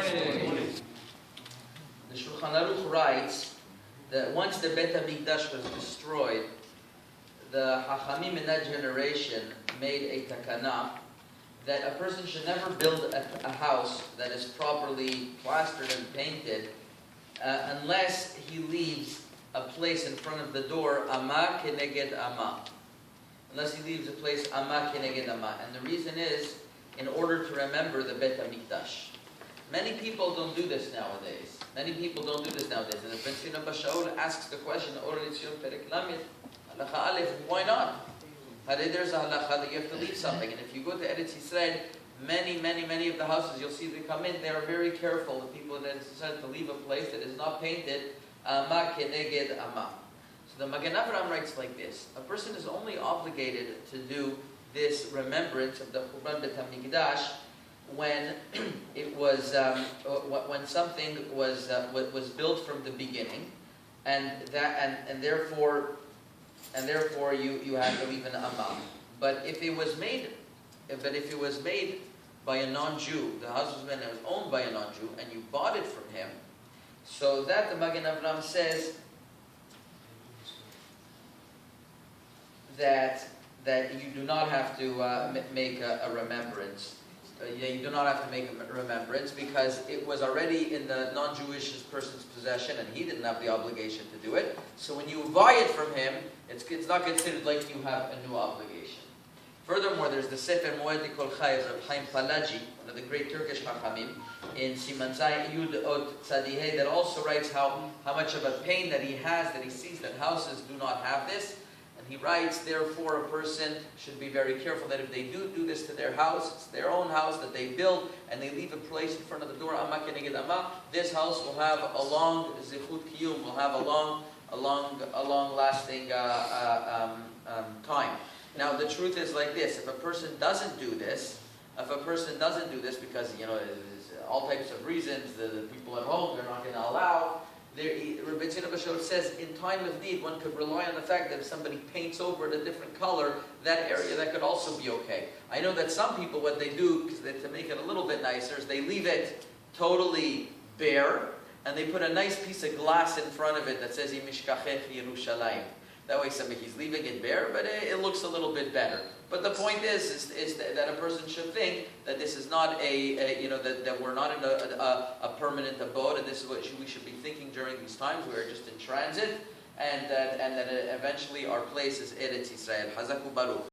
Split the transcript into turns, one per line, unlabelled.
morning. The Shulchan Aruch writes that once the Bet HaMikdash was destroyed, the Hachamim in that generation made a takana that a person should never build a house that is properly plastered and painted unless he leaves a place in front of the door, Ama keneged Ama. Unless he leaves a place, Ama keneged Ama. And the reason is, in order to remember the Bet HaMikdash. Many people don't do this nowadays. And the Prince Rabbi Shaul asks the question, why not? There's a halacha that you have to leave something. And if you go to Eretz Yisrael, many of the houses, you'll see they come in, they are very careful, the people in Eretz Yisrael, to leave a place that is not painted, Ama keneged Ama. So the Magen Avraham writes like this: a person is only obligated to do this remembrance of the Churban Bet HaMikdash when it was when something was built from the beginning, and therefore you have to leave an Ama. But if it was made by a non-Jew, the house was owned by a non-Jew, and you bought it from him, so that the Magen Avraham says that you do not have to make a remembrance. You do not have to make a remembrance because it was already in the non-Jewish person's possession and he didn't have the obligation to do it. So when you buy it from him, it's not considered like you have a new obligation. Furthermore, there's the Sefer Moed Kol Chai of Reb Chaim Palaji, one of the great Turkish Chachamim, in Siman Zayin Yud Ot Tzadihei, that also writes how much of a pain that he has, that he sees that houses do not have this. He writes, therefore, a person should be very careful that if they do this to their house, it's their own house that they build, and they leave a place in front of the door, Ama keneged Ama, this house will have a long zichut kiyum, will have a long lasting time. Now, the truth is like this: if a person doesn't do this because all types of reasons, the people at home they're not going to allow. Rabbi Lebhar says, in time of need, one could rely on the fact that if somebody paints over it a different color, that area, that could also be okay. I know that some people, what they do, to make it a little bit nicer, is they leave it totally bare, and they put a nice piece of glass in front of it that says, Yimishkachech Yerushalayim. That way he's leaving it bare, but it looks a little bit better. But the point is that a person should think that this is not that we're not in a permanent abode, and this is what we should be thinking during these times. We're just in transit, and that eventually our place is Eretz Yisrael. Hazaku Baruch.